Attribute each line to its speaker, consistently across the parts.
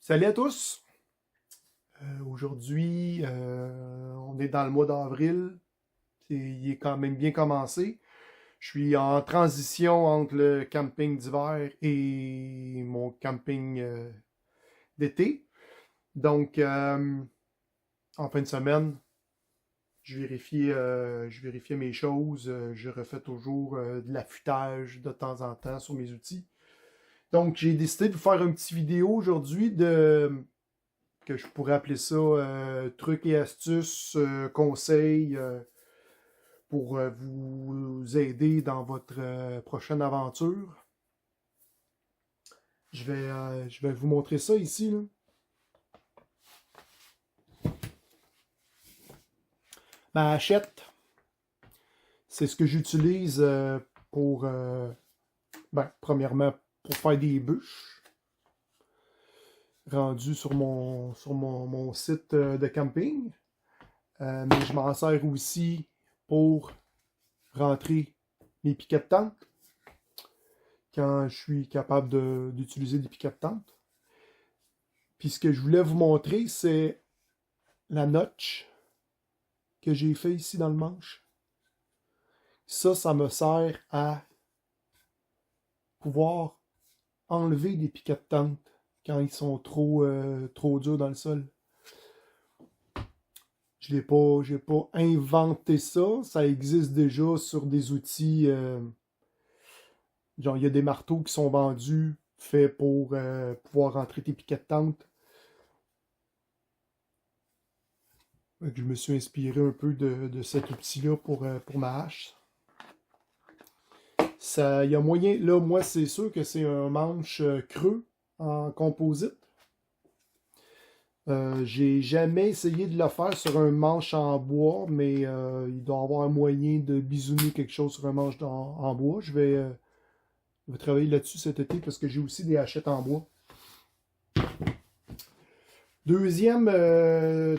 Speaker 1: Salut à tous! Aujourd'hui, on est dans le mois d'avril. Il est quand même bien commencé. Je suis en transition entre le camping d'hiver et mon camping d'été. Donc, en fin de semaine, je vérifiais mes choses. Je refais toujours de l'affûtage de temps en temps sur mes outils. Donc, j'ai décidé de vous faire une petite vidéo aujourd'hui que je pourrais appeler ça trucs et astuces, conseils pour vous aider dans votre prochaine aventure. Je vais vous montrer ça ici, là. Ma hachette, c'est ce que j'utilise pour, premièrement, pour faire des bûches, rendu sur mon site de camping. Mais je m'en sers aussi pour rentrer mes piquets de tente quand je suis capable d'utiliser des piquets de tente. Puis ce que je voulais vous montrer, c'est la notch que j'ai fait ici dans le manche. Ça me sert à pouvoir enlever des piquets de tente quand ils sont trop durs dans le sol. J'ai pas inventé ça. Ça existe déjà sur des outils. Genre, il y a des marteaux qui sont vendus, faits pour pouvoir rentrer tes piquets de tente. Je me suis inspiré un peu de cet outil-là pour ma hache. Il y a moyen. Là, moi, c'est sûr que c'est un manche creux en composite. J'ai jamais essayé de le faire sur un manche en bois, mais il doit y avoir un moyen de bisouner quelque chose sur un manche en bois. Je vais travailler là-dessus cet été parce que j'ai aussi des hachettes en bois. Deuxième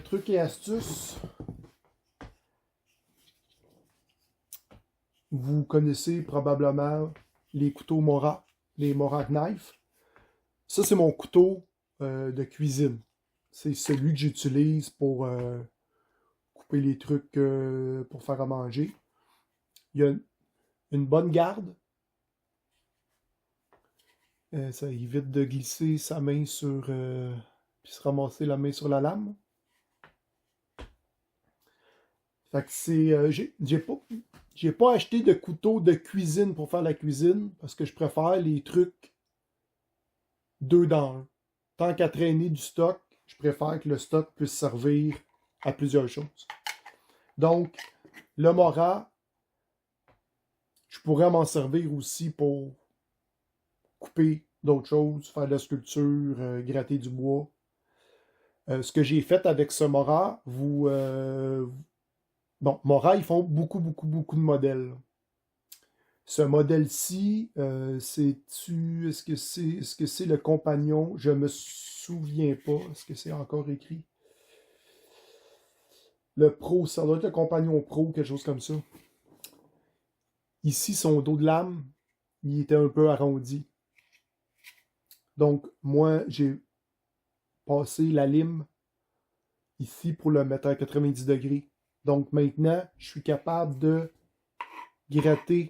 Speaker 1: truc et astuce. Vous connaissez probablement les couteaux Mora, les Mora Knife. Ça, c'est mon couteau de cuisine. C'est celui que j'utilise pour couper les trucs pour faire à manger. Il y a une bonne garde. Ça évite de glisser sa main sur... puis se ramasser la main sur la lame. Fait que c'est... j'ai pas acheté de couteau de cuisine pour faire la cuisine parce que je préfère les trucs deux dans un. Tant qu'à traîner du stock, je préfère que le stock puisse servir à plusieurs choses. Donc, le Mora, je pourrais m'en servir aussi pour couper d'autres choses, faire de la sculpture, gratter du bois. Ce que j'ai fait avec ce Mora, bon, Mora, ils font beaucoup de modèles. Ce modèle-ci, est-ce que c'est le compagnon? Je me souviens pas. Est-ce que c'est encore écrit? Le Pro, ça doit être le compagnon Pro, quelque chose comme ça. Ici, son dos de lame, il était un peu arrondi. Donc, moi, j'ai passé la lime ici pour le mettre à 90 degrés. Donc, maintenant, je suis capable de gratter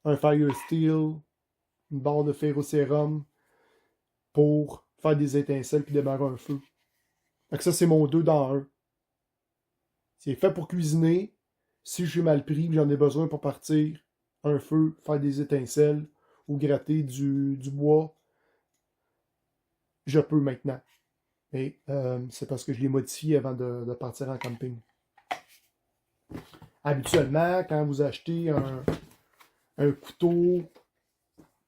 Speaker 1: un Fire Steel, une barre de ferrocérum pour faire des étincelles puis démarrer un feu. Fait que ça, c'est mon 2 dans 1. C'est fait pour cuisiner. Si je suis mal pris, j'en ai besoin pour partir un feu, faire des étincelles ou gratter du bois, je peux maintenant. Et c'est parce que je l'ai modifié avant de partir en camping. Habituellement, quand vous achetez un couteau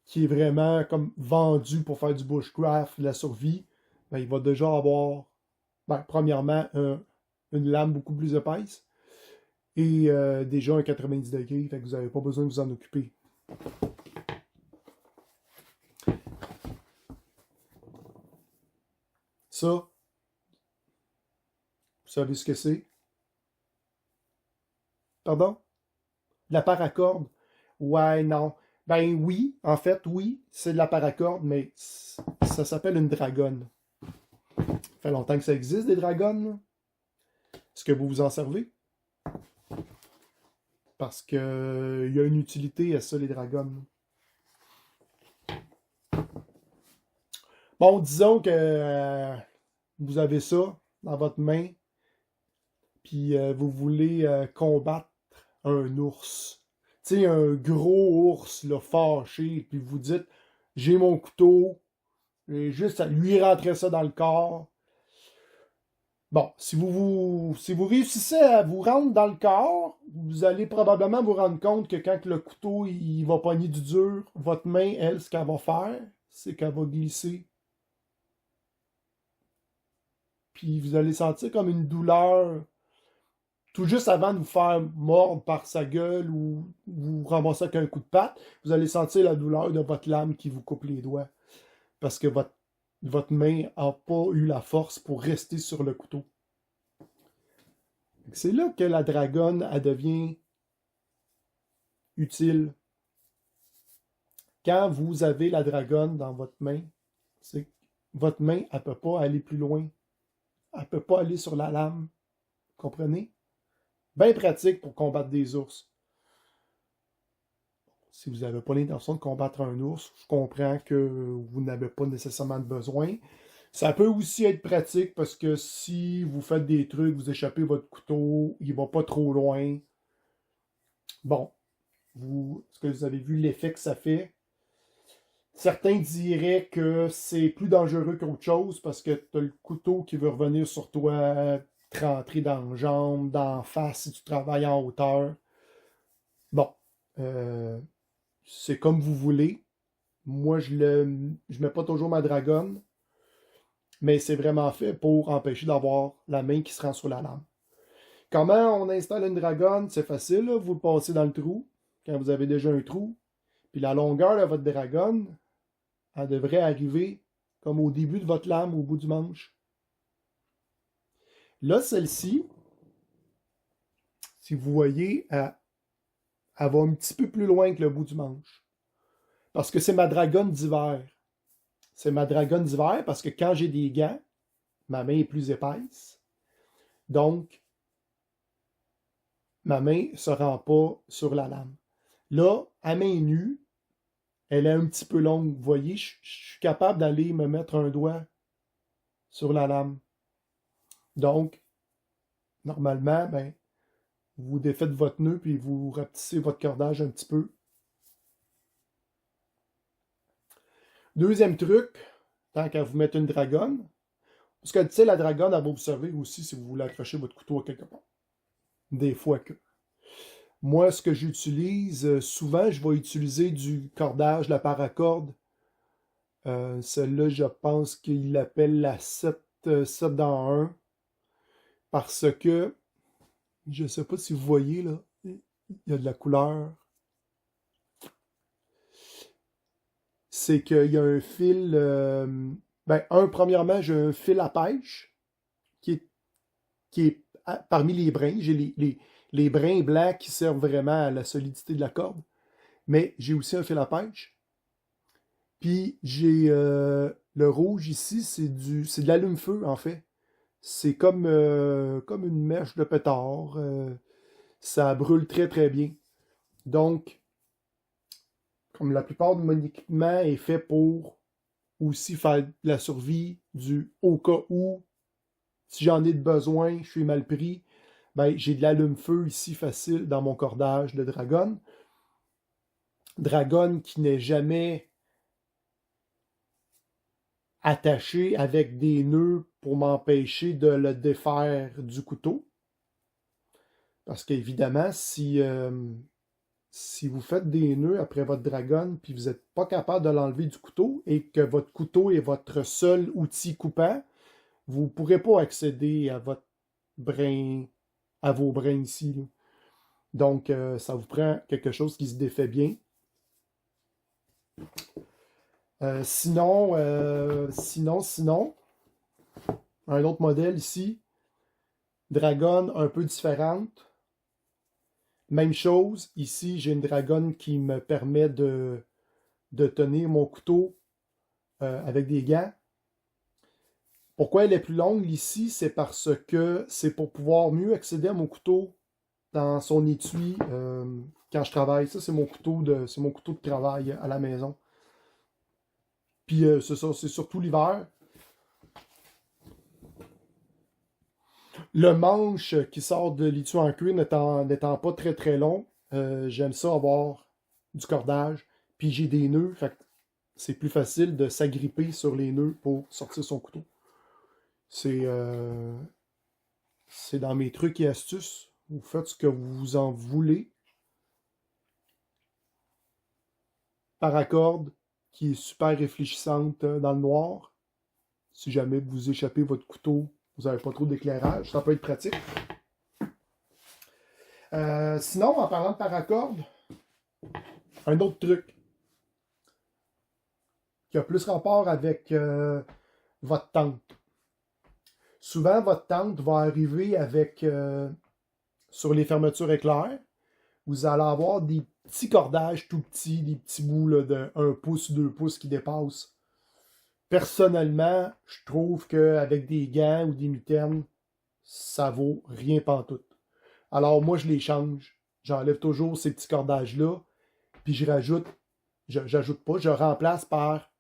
Speaker 1: qui est vraiment comme vendu pour faire du bushcraft, de la survie, ben, il va déjà avoir, premièrement, une lame beaucoup plus épaisse et déjà un 90 degrés, fait que vous n'avez pas besoin de vous en occuper. Ça, vous savez ce que c'est? Pardon? La paracorde? Ouais, non. Ben oui, en fait, oui, c'est de la paracorde, mais ça s'appelle une dragonne. Ça fait longtemps que ça existe, des dragonnes, là. Est-ce que vous vous en servez? Parce que il y a une utilité à ça, les dragonnes. Bon, disons que vous avez ça dans votre main, puis vous voulez combattre un ours. Tu sais, un gros ours, là, fâché, puis vous dites, j'ai mon couteau, j'ai juste à lui rentrer ça dans le corps. Bon, si vous réussissez à vous rendre dans le corps, vous allez probablement vous rendre compte que quand le couteau il va pogner du dur, votre main, elle, ce qu'elle va faire, c'est qu'elle va glisser. Puis vous allez sentir comme une douleur tout juste avant de vous faire mordre par sa gueule ou vous ramasser avec un coup de patte. Vous allez sentir la douleur de votre lame qui vous coupe les doigts. Parce que votre main n'a pas eu la force pour rester sur le couteau. C'est là que la dragonne, elle devient utile. Quand vous avez la dragonne dans votre main, c'est que votre main, elle ne peut pas aller plus loin. Elle ne peut pas aller sur la lame. Comprenez? Bien pratique pour combattre des ours. Si vous n'avez pas l'intention de combattre un ours, je comprends que vous n'avez pas nécessairement de besoin. Ça peut aussi être pratique parce que si vous faites des trucs, vous échappez votre couteau, il ne va pas trop loin. Bon, est-ce que vous avez vu l'effet que ça fait? Certains diraient que c'est plus dangereux qu'autre chose parce que tu as le couteau qui veut revenir sur toi, te rentrer dans la jambe, dans la face si tu travailles en hauteur. Bon, c'est comme vous voulez. Moi, je mets pas toujours ma dragonne, mais c'est vraiment fait pour empêcher d'avoir la main qui se rend sur la lame. Comment on installe une dragonne? C'est facile, là. Vous le passez dans le trou, quand vous avez déjà un trou. Puis la longueur de votre dragonne, elle devrait arriver comme au début de votre lame, au bout du manche. Là, celle-ci, si vous voyez, elle va un petit peu plus loin que le bout du manche. Parce que c'est ma dragonne d'hiver. C'est ma dragonne d'hiver parce que quand j'ai des gants, ma main est plus épaisse. Donc, ma main ne se rend pas sur la lame. Là, à main nue, elle est un petit peu longue. Vous voyez, je suis capable d'aller me mettre un doigt sur la lame. Donc, normalement, ben, vous défaites votre nœud puis vous rapetissez votre cordage un petit peu. Deuxième truc, tant qu'à vous mettre une dragonne, parce que tu sais, la dragonne, elle va vous servir aussi si vous voulez accrocher votre couteau à quelque part. Des fois que. Moi, ce que j'utilise, souvent, je vais utiliser du cordage, la paracorde. Celle-là, je pense qu'il l'appelle la 7 dans 1. Parce que, je ne sais pas si vous voyez, là, il y a de la couleur. C'est qu'il y a un fil. Premièrement, j'ai un fil à pêche qui est parmi les brins. J'ai les brins blancs qui servent vraiment à la solidité de la corde. Mais j'ai aussi un fil à pêche. Puis j'ai le rouge ici, c'est de l'allume-feu en fait. C'est comme une mèche de pétard. Ça brûle très très bien. Donc, comme la plupart de mon équipement est fait pour aussi faire la survie du au cas où, si j'en ai de besoin, je suis mal pris, ben, j'ai de l'allume-feu ici facile dans mon cordage de dragonne. Dragonne qui n'est jamais attaché avec des nœuds pour m'empêcher de le défaire du couteau. Parce qu'évidemment, si vous faites des nœuds après votre dragonne puis vous n'êtes pas capable de l'enlever du couteau et que votre couteau est votre seul outil coupant, vous ne pourrez pas accéder à votre brin, à vos brins ici, là. Donc, ça vous prend quelque chose qui se défait bien. Sinon, un autre modèle ici, dragonne un peu différente. Même chose, ici, j'ai une dragonne qui me permet de tenir mon couteau avec des gants. Pourquoi elle est plus longue ici? C'est parce que c'est pour pouvoir mieux accéder à mon couteau dans son étui quand je travaille. Ça, c'est mon couteau de travail à la maison. Puis c'est ça, c'est surtout l'hiver. Le manche qui sort de l'étui en cuir n'étant pas très très long, j'aime ça avoir du cordage. Puis j'ai des nœuds, fait que c'est plus facile de s'agripper sur les nœuds pour sortir son couteau. C'est dans mes trucs et astuces. Vous faites ce que vous en voulez. Paracorde qui est super réfléchissante dans le noir. Si jamais vous échappez votre couteau, vous n'avez pas trop d'éclairage, ça peut être pratique. Sinon, en parlant de paracorde, un autre truc qui a plus rapport avec votre tente. Souvent, votre tente va arriver avec, sur les fermetures éclair, vous allez avoir des petits cordages tout petits, des petits bouts là, de 1 pouce, 2 pouces qui dépassent. Personnellement, je trouve qu'avec des gants ou des mitaines, ça vaut rien pantoute. Alors moi, je les change. J'enlève toujours ces petits cordages-là, puis je remplace par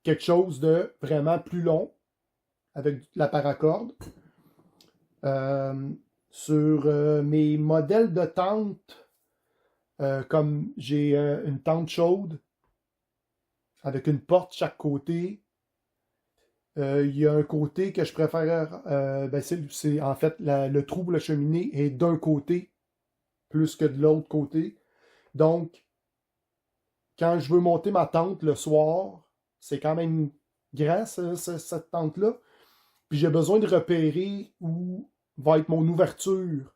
Speaker 1: quelque chose de vraiment plus long, avec la paracorde. Sur mes modèles de tente, comme j'ai une tente chaude, avec une porte de chaque côté, il y a un côté que je préfère, c'est en fait le trou pour la cheminée est d'un côté plus que de l'autre côté. Donc, quand je veux monter ma tente le soir, c'est quand même grand cette tente-là. Puis j'ai besoin de repérer où va être mon ouverture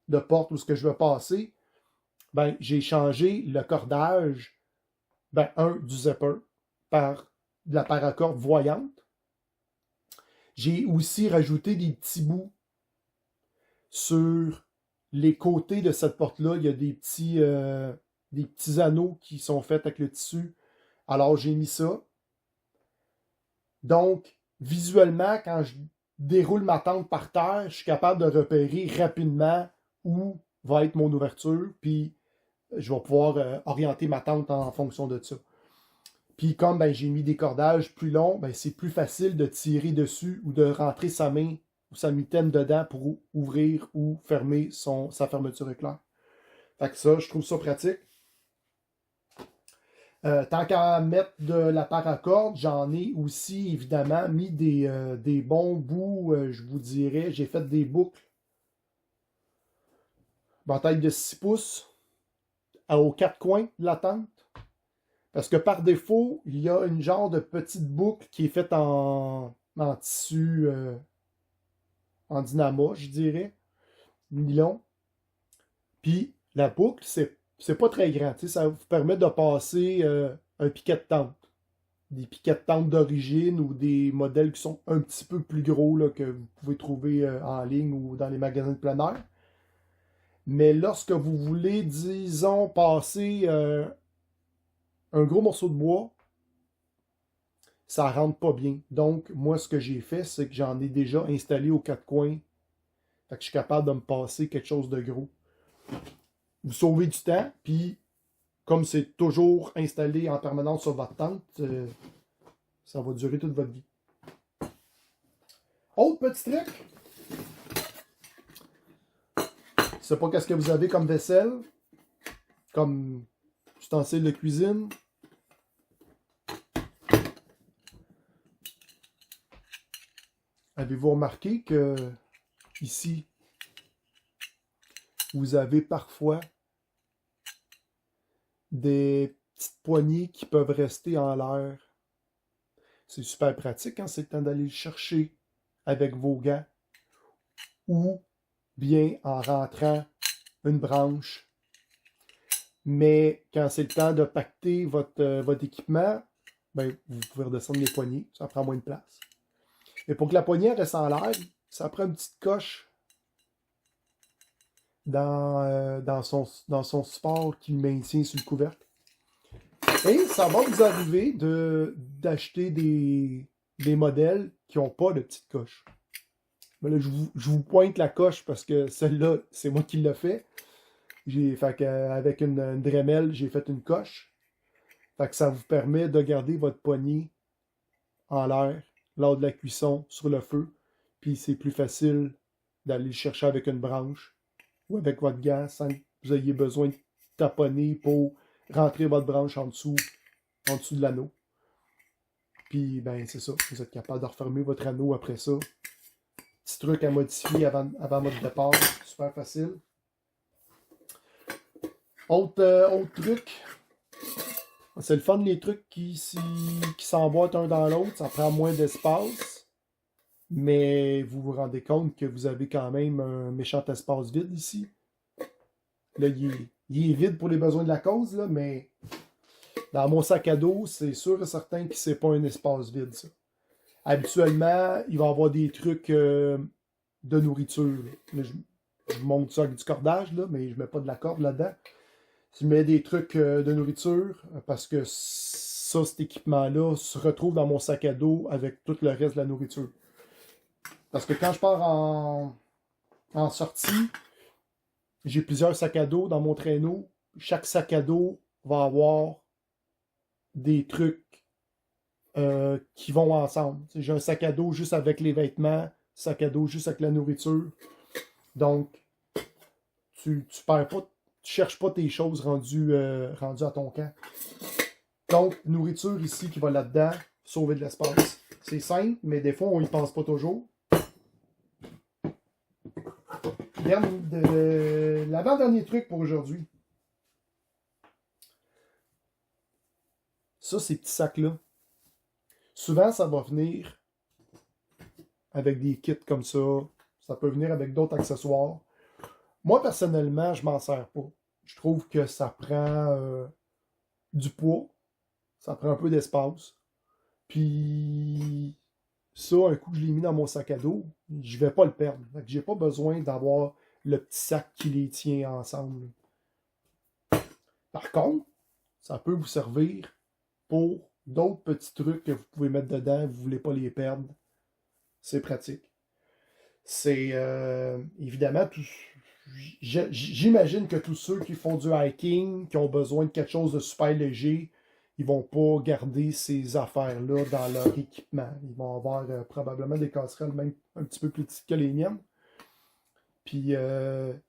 Speaker 1: de porte où ce que je veux passer. Ben, j'ai changé le cordage, du zipper par de la paracorde voyante. J'ai aussi rajouté des petits bouts sur les côtés de cette porte-là. Il y a des petits anneaux qui sont faits avec le tissu. Alors, j'ai mis ça. Donc, visuellement, quand je déroule ma tente par terre, je suis capable de repérer rapidement où va être mon ouverture, puis je vais pouvoir orienter ma tente en fonction de ça. Puis comme j'ai mis des cordages plus longs, c'est plus facile de tirer dessus ou de rentrer sa main ou sa mitaine dedans pour ouvrir ou fermer sa fermeture éclair. Fait que ça, je trouve ça pratique. Tant qu'à mettre de la paracorde, j'en ai aussi évidemment mis des bons bouts, je vous dirais. J'ai fait des boucles taille de 6 pouces aux 4 coins de la tente. Parce que par défaut, il y a une genre de petite boucle qui est faite en tissu, en dynamo, je dirais, nylon. Puis la boucle, c'est pas très grand. Ça vous permet de passer un piquet de tente. Des piquets de tente d'origine ou des modèles qui sont un petit peu plus gros là, que vous pouvez trouver en ligne ou dans les magasins de plein air. Mais lorsque vous voulez, disons, passer un gros morceau de bois, ça rentre pas bien. Donc, moi, ce que j'ai fait, c'est que j'en ai déjà installé aux 4 coins. Fait que je suis capable de me passer quelque chose de gros. Vous sauvez du temps, puis comme c'est toujours installé en permanence sur votre tente, ça va durer toute votre vie. Autre petit truc. Je sais pas qu'est-ce que vous avez comme vaisselle, comme ustensile de cuisine. Avez-vous remarqué que ici, vous avez parfois des petites poignées qui peuvent rester en l'air. C'est super pratique quand c'est le temps d'aller le chercher avec vos gants ou bien en rentrant une branche. Mais quand c'est le temps de pacter votre équipement, vous pouvez redescendre les poignées, ça prend moins de place. Et pour que la poignée reste en l'air, ça prend une petite coche dans son support qui le maintient sur le couvercle. Et ça va vous arriver d'acheter des modèles qui n'ont pas de petite coche. Mais là, je vous pointe la coche parce que celle-là, c'est moi qui l'ai fait. Avec une Dremel, j'ai fait une coche. Fait que ça vous permet de garder votre poignée en l'air lors de la cuisson sur le feu. Puis c'est plus facile d'aller le chercher avec une branche ou avec votre gant sans que vous ayez besoin de taponner pour rentrer votre branche en dessous de l'anneau. Puis ben c'est ça, vous êtes capable de refermer votre anneau après ça. Petit truc à modifier avant votre départ, super facile. Autre truc, c'est le fun les trucs qui s'emboîtent un dans l'autre, ça prend moins d'espace, mais vous vous rendez compte que vous avez quand même un méchant espace vide ici. Là, il est vide pour les besoins de la cause, là, mais dans mon sac à dos, c'est sûr et certain que c'est pas un espace vide, ça. Habituellement, il va y avoir des trucs de nourriture. Là, je monte ça avec du cordage, là, mais je mets pas de la corde là-dedans. Je mets des trucs de nourriture parce que ça, cet équipement-là se retrouve dans mon sac à dos avec tout le reste de la nourriture. Parce que quand je pars en sortie, j'ai plusieurs sacs à dos dans mon traîneau. Chaque sac à dos va avoir des trucs qui vont ensemble. J'ai un sac à dos juste avec les vêtements, sac à dos juste avec la nourriture. Donc, tu perds pas, tu cherches pas tes choses rendues à ton camp. Donc, nourriture ici qui va là-dedans, sauver de l'espace. C'est simple, mais des fois, on y pense pas toujours. L'avant-dernier truc pour aujourd'hui. Ça, ces petits sacs-là. Souvent, ça va venir avec des kits comme ça. Ça peut venir avec d'autres accessoires. Moi, personnellement, je m'en sers pas. Je trouve que ça prend du poids. Ça prend un peu d'espace. Puis, ça, un coup que je l'ai mis dans mon sac à dos, je vais pas le perdre. Fait que j'ai pas besoin d'avoir le petit sac qui les tient ensemble. Par contre, ça peut vous servir pour d'autres petits trucs que vous pouvez mettre dedans, vous voulez pas les perdre. C'est pratique. C'est évidemment j'imagine que tous ceux qui font du hiking, qui ont besoin de quelque chose de super léger, ils vont pas garder ces affaires-là dans leur équipement. Ils vont avoir probablement des casseroles même un petit peu plus petites que les miennes. Puis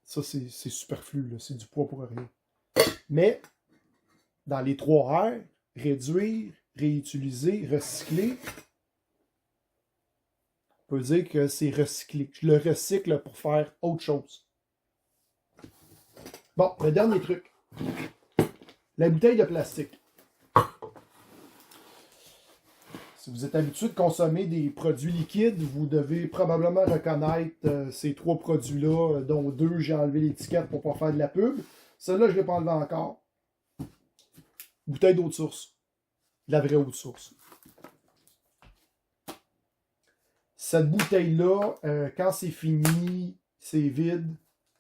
Speaker 1: ça, c'est superflu, là. C'est du poids pour rien. Mais dans les 3 R, réduire, réutiliser, recycler, on peut dire que c'est recycler. Je le recycle pour faire autre chose. Bon, le dernier truc. La bouteille de plastique. Si vous êtes habitué de consommer des produits liquides, vous devez probablement reconnaître ces 3 produits-là, dont 2, j'ai enlevé l'étiquette pour ne pas faire de la pub. Celle-là, je ne l'ai pas enlevé encore. Bouteille d'eau de source. De la vraie eau de source. Cette bouteille-là, quand c'est fini, c'est vide.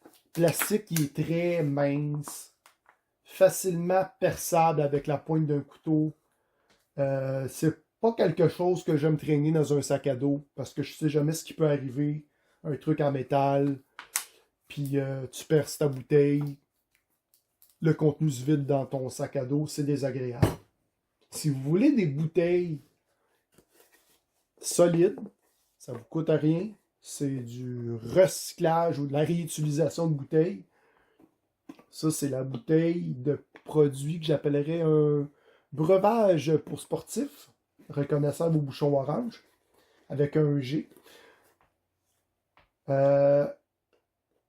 Speaker 1: Le plastique qui est très mince, facilement perçable avec la pointe d'un couteau. C'est pas quelque chose que j'aime traîner dans un sac à dos parce que je sais jamais ce qui peut arriver. Un truc en métal, puis tu perces ta bouteille, le contenu se vide dans ton sac à dos, c'est désagréable. Si vous voulez des bouteilles solides, ça ne vous coûte rien. C'est du recyclage ou de la réutilisation de bouteilles. Ça, c'est la bouteille de produit que j'appellerais un breuvage pour sportifs, reconnaissable au bouchon orange, avec un G.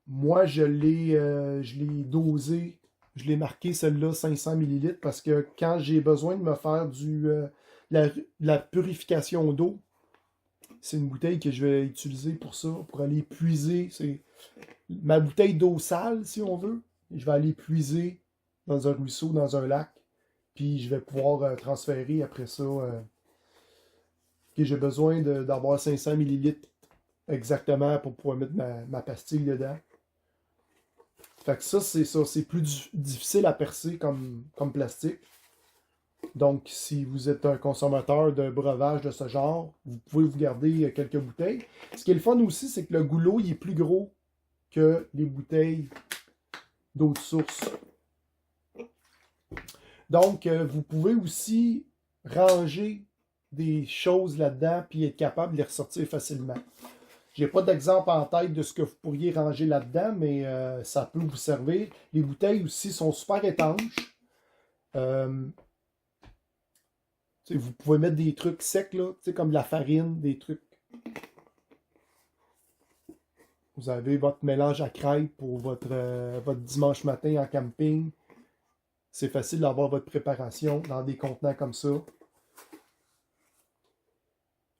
Speaker 1: Moi, je l'ai dosé, je l'ai marqué celle-là 500 ml parce que quand j'ai besoin de me faire la purification d'eau, c'est une bouteille que je vais utiliser pour ça, pour aller puiser. C'est ma bouteille d'eau sale, si on veut. Je vais aller puiser dans un ruisseau, dans un lac. Puis je vais pouvoir transférer après ça. Que j'ai besoin d'avoir 500 ml exactement pour pouvoir mettre ma pastille dedans. Fait que ça, c'est plus difficile à percer comme plastique. Donc, si vous êtes un consommateur de breuvage de ce genre, vous pouvez vous garder quelques bouteilles. Ce qui est le fun aussi, c'est que le goulot, il est plus gros que les bouteilles d'autres sources. Donc, vous pouvez aussi ranger des choses là-dedans puis être capable de les ressortir facilement. J'ai pas d'exemple en tête de ce que vous pourriez ranger là-dedans, mais ça peut vous servir. Les bouteilles aussi sont super étanches. Vous pouvez mettre des trucs secs, là, comme de la farine, des trucs. Vous avez votre mélange à crêpes pour votre dimanche matin en camping. C'est facile d'avoir votre préparation dans des contenants comme ça.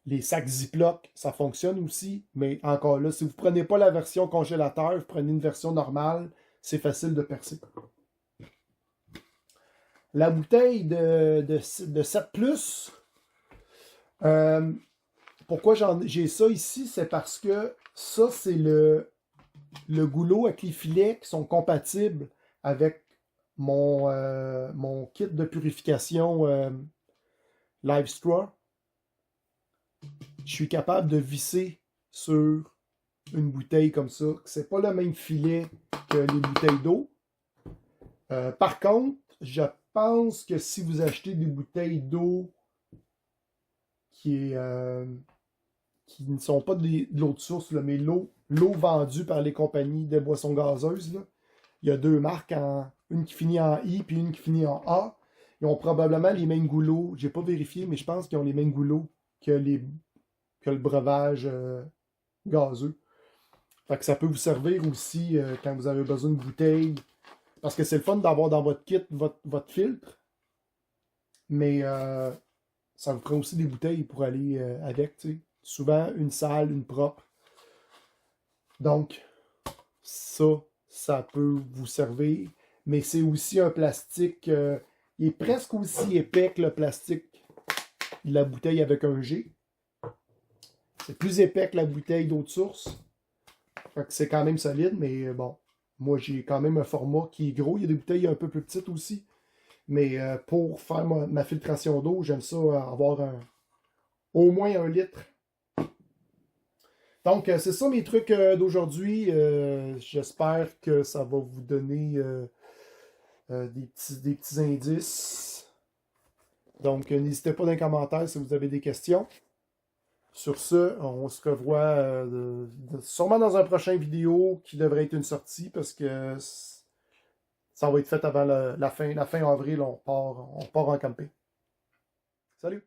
Speaker 1: Les sacs Ziploc, ça fonctionne aussi, mais encore là, si vous ne prenez pas la version congélateur, vous prenez une version normale, c'est facile de percer. La bouteille de 7+, pourquoi j'ai ça ici, c'est parce que ça, c'est le goulot avec les filets qui sont compatibles avec mon kit de purification Live Straw. Je suis capable de visser sur une bouteille comme ça. C'est pas le même filet que les bouteilles d'eau. Par contre, je pense que si vous achetez des bouteilles d'eau qui ne sont pas de l'eau de source, là, mais l'eau vendue par les compagnies de boissons gazeuses, là, il y a deux marques, une qui finit en I puis une qui finit en A. Ils ont probablement les mêmes goulots. J'ai pas vérifié, mais je pense qu'ils ont les mêmes goulots que le breuvage gazeux. Fait que ça peut vous servir aussi quand vous avez besoin de bouteilles. Parce que c'est le fun d'avoir dans votre kit votre filtre. Mais ça vous prend aussi des bouteilles pour aller avec. T'sais. Souvent, une sale, une propre. Donc, ça peut vous servir. Mais c'est aussi un plastique. Il est presque aussi épais que le plastique de la bouteille avec un G. C'est plus épais que la bouteille d'eau de source. Fait que c'est quand même solide, mais bon. Moi, j'ai quand même un format qui est gros. Il y a des bouteilles un peu plus petites aussi. Mais pour faire ma filtration d'eau, j'aime ça avoir au moins 1 litre. Donc, c'est ça mes trucs d'aujourd'hui. J'espère que ça va vous donner des petits indices. Donc, n'hésitez pas dans les commentaires si vous avez des questions. Sur ce, on se revoit sûrement dans un prochain vidéo qui devrait être une sortie parce que ça va être fait avant la fin avril. On part en camping. Salut!